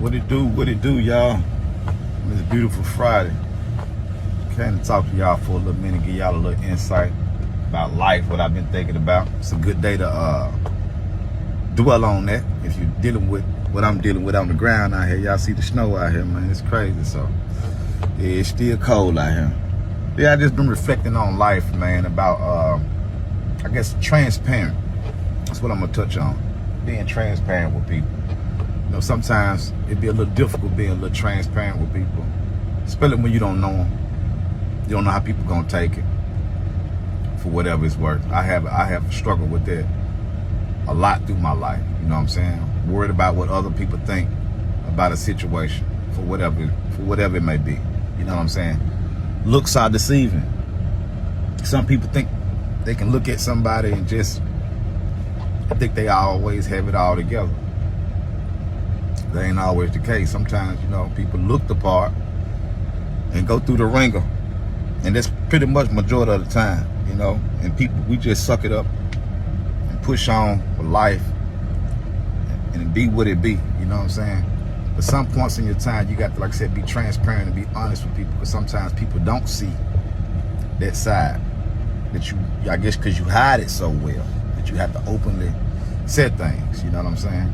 What it do, y'all? It's a beautiful Friday. Came to talk to y'all for a little minute, give y'all a little insight about life, what I've been thinking about. It's a good day to dwell on that. If you're dealing with what I'm dealing with on the ground out here, y'all see the snow out here, man. It's crazy. So yeah, it's still cold out here. Yeah, I just been reflecting on life, man, about I guess transparent. That's what I'm gonna touch on. Being transparent with people. You know, sometimes it'd be a little difficult being a little transparent with people, especially when you don't know them. You don't know how people gonna take it for whatever it's worth. I have struggled with that a lot through my life. You know what I'm saying? Worried about what other people think about a situation for whatever it may be. You know what I'm saying? Looks are deceiving. Some people think they can look at somebody and just think they always have it all together. That ain't always the case. Sometimes, you know, people look the part and go through the ringer. And that's pretty much majority of the time, you know. And people, we just suck it up and push on with life and be what it be, you know what I'm saying? But some points in your time, you got to, like I said, be transparent and be honest with people, because sometimes people don't see that side that you, I guess because you hide it so well, that you have to openly say things, you know what I'm saying?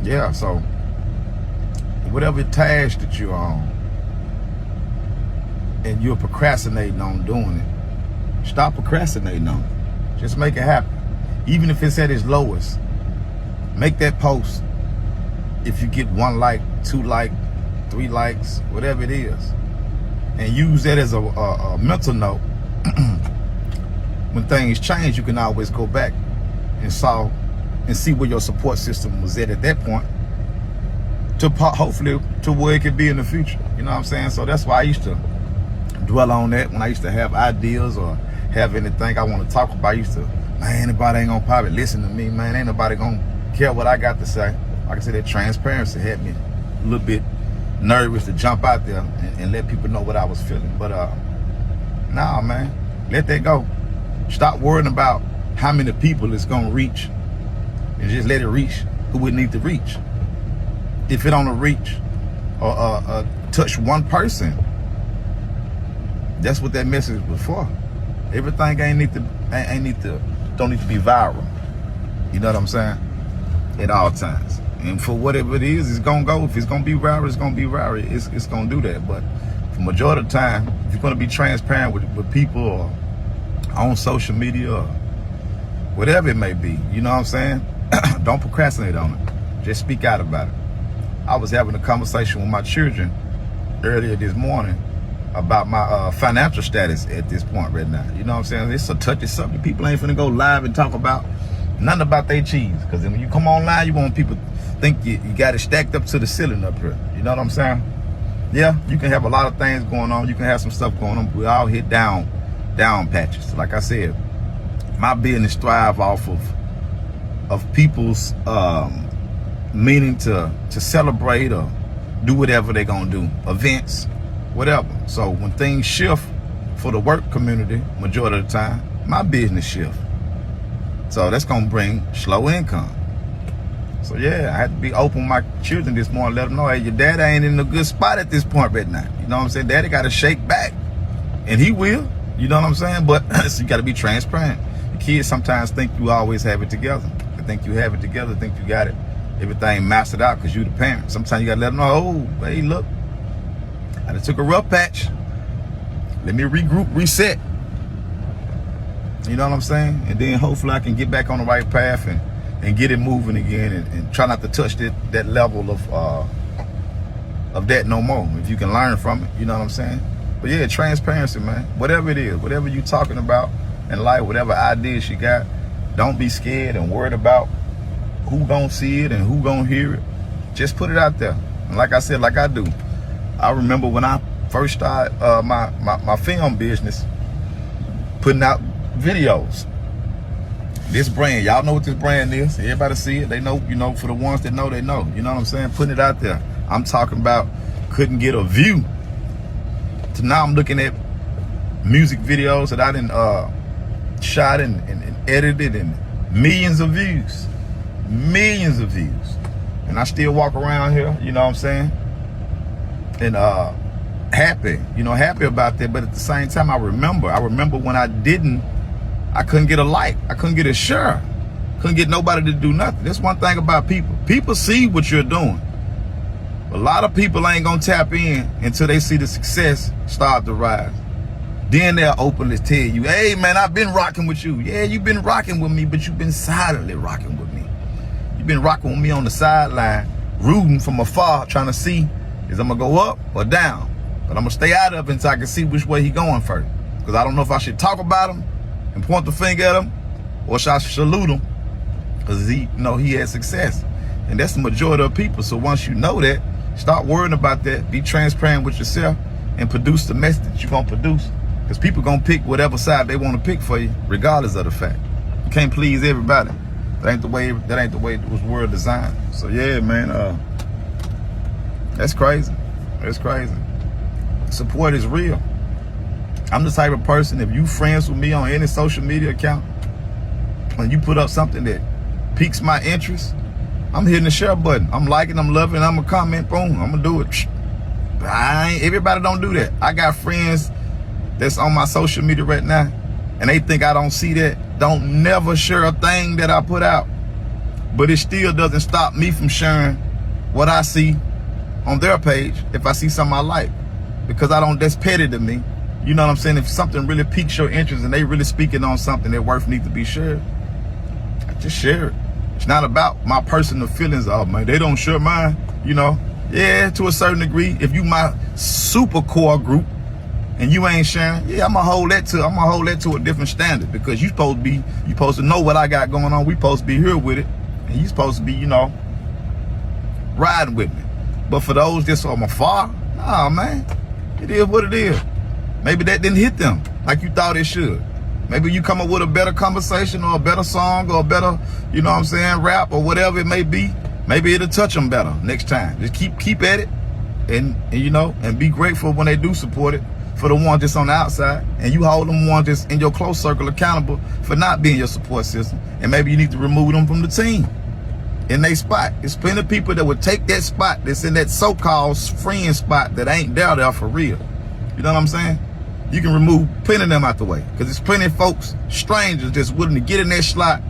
Yeah, so whatever task that you're on and you're procrastinating on doing it, stop procrastinating on it. Just make it happen. Even if it's at its lowest, make that post. If you get 1 like, 2 like, 3 likes, whatever it is, and use that as a mental note. When things change, you can always go back and see where your support system was at that point, to hopefully to where it could be in the future. You know what I'm saying? So that's why I used to dwell on that when I used to have ideas or have anything I want to talk about. I used to, man, anybody ain't gonna probably listen to me, man. Ain't nobody gonna care what I got to say. Like I said, that transparency had me a little bit nervous to jump out there and let people know what I was feeling. But nah, man, let that go. Stop worrying about how many people it's gonna reach, and just let it reach who it need to reach. If it don't reach or touch one person, that's what that message was for. Everything don't need to be viral. You know what I'm saying? At all times. And for whatever it is, it's gonna go. If it's gonna be viral, it's gonna be viral. It's gonna do that. But for majority of the time, if you're gonna be transparent with people or on social media or whatever it may be, you know what I'm saying? Don't procrastinate on it. Just speak out about it. I was having a conversation with my children earlier this morning about my financial status at this point right now. You know what I'm saying? It's a touchy subject. People ain't finna go live and talk about nothing about their cheese. Because when you come online, you want people think you got it stacked up to the ceiling up here. You know what I'm saying? Yeah, you can have a lot of things going on. You can have some stuff going on. We all hit down patches. Like I said, my business thrive off of people's meaning to celebrate or do whatever they're gonna do, events, whatever. So when things shift for the work community, majority of the time, my business shift. So that's gonna bring slow income. So yeah, I had to be open with my children this morning, let them know, hey, your daddy ain't in a good spot at this point right now. You know what I'm saying? Daddy gotta shake back, and he will. You know what I'm saying? But so you gotta be transparent. The kids sometimes think you always have it together. They think you have it together, think you got it, everything mastered out because you the parent. Sometimes you gotta let them know, oh, hey, look, I done took a rough patch. Let me regroup, reset. You know what I'm saying? And then hopefully I can get back on the right path and get it moving again and try not to touch that level of that no more. If you can learn from it, you know what I'm saying? But yeah, transparency, man. Whatever it is, whatever you talking about in life, whatever ideas you got, don't be scared and worried about who gonna see it and who gonna hear it. Just put it out there. And like I said, like I do, I remember when I first started my film business, putting out videos. This brand, y'all know what this brand is. Everybody see it. They know, you know, for the ones that know, they know. You know what I'm saying? Putting it out there. I'm talking about couldn't get a view. To now I'm looking at music videos that I done shot and edited, and millions of views. Millions of views. And I still walk around here, you know what I'm saying? And happy, you know, happy about that. But at the same time, I remember when I couldn't get a like, I couldn't get a share, couldn't get nobody to do nothing. That's one thing about people. People see what you're doing. A lot of people ain't gonna tap in until they see the success start to rise. Then they'll openly tell you, hey man, I've been rocking with you. Yeah, you've been rocking with me, but you've been silently rocking with me. You've been rocking with me on the sideline, rooting from afar, trying to see is I'm gonna go up or down. But I'm gonna stay out of it until I can see which way he going first. Because I don't know if I should talk about him and point the finger at him, or should I salute him because he had success. And that's the majority of people. So once you know that, start worrying about that. Be transparent with yourself and produce the message that you're gonna produce. Because people gonna pick whatever side they want to pick for you, regardless of the fact. You can't please everybody. That ain't the way it was world designed. So yeah, man, that's crazy. That's crazy. Support is real. I'm the type of person, if you friends with me on any social media account, when you put up something that piques my interest, I'm hitting the share button. I'm liking, I'm loving, I'm gonna comment, boom, I'm gonna do it. Everybody don't do that. I got friends that's on my social media right now, and they think I don't see that. Don't never share a thing that I put out. But it still doesn't stop me from sharing what I see on their page if I see something I like. Because that's petty to me. You know what I'm saying? If something really piques your interest and they really speaking on something that worth needs to be shared, just share it. It's not about my personal feelings. Oh man, they don't share mine. You know, yeah, to a certain degree. If you my super core group and you ain't sharing, yeah, I'm gonna hold that to a different standard, because you supposed to know what I got going on. We supposed to be here with it, and you supposed to be, riding with me. But for those that's from afar, nah, man, it is what it is. Maybe that didn't hit them like you thought it should. Maybe you come up with a better conversation or a better song or a better, rap or whatever it may be. Maybe it'll touch them better next time. Just keep at it, and be grateful when they do support it. For the ones that's on the outside, and you hold them ones that's in your close circle accountable for not being your support system. And maybe you need to remove them from the team in their spot. There's plenty of people that would take that spot that's in that so-called friend spot that ain't there for real. You know what I'm saying? You can remove plenty of them out the way, because there's plenty of folks, strangers, that's willing to get in that slot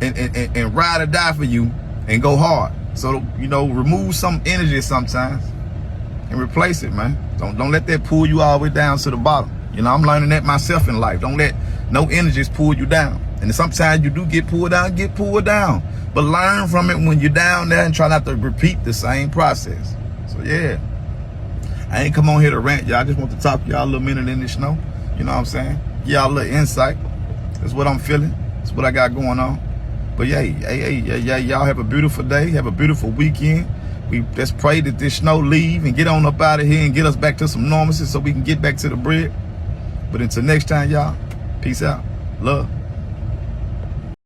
and ride or die for you and go hard. So, remove some energy sometimes and replace it, man. Don't let that pull you all the way down to the bottom. I'm learning that myself in life. Don't let no energies pull you down. And sometimes you do get pulled down. But learn from it when you're down there and try not to repeat the same process. So yeah, I ain't come on here to rant, y'all. I just want to talk to y'all a little minute in this snow. You know what I'm saying? Give y'all a little insight. That's what I'm feeling. That's what I got going on. But yeah, y'all have a beautiful day. Have a beautiful weekend. We just pray that this snow leave and get on up out of here and get us back to some normalcy so we can get back to the bread. But until next time, y'all, peace out. Love.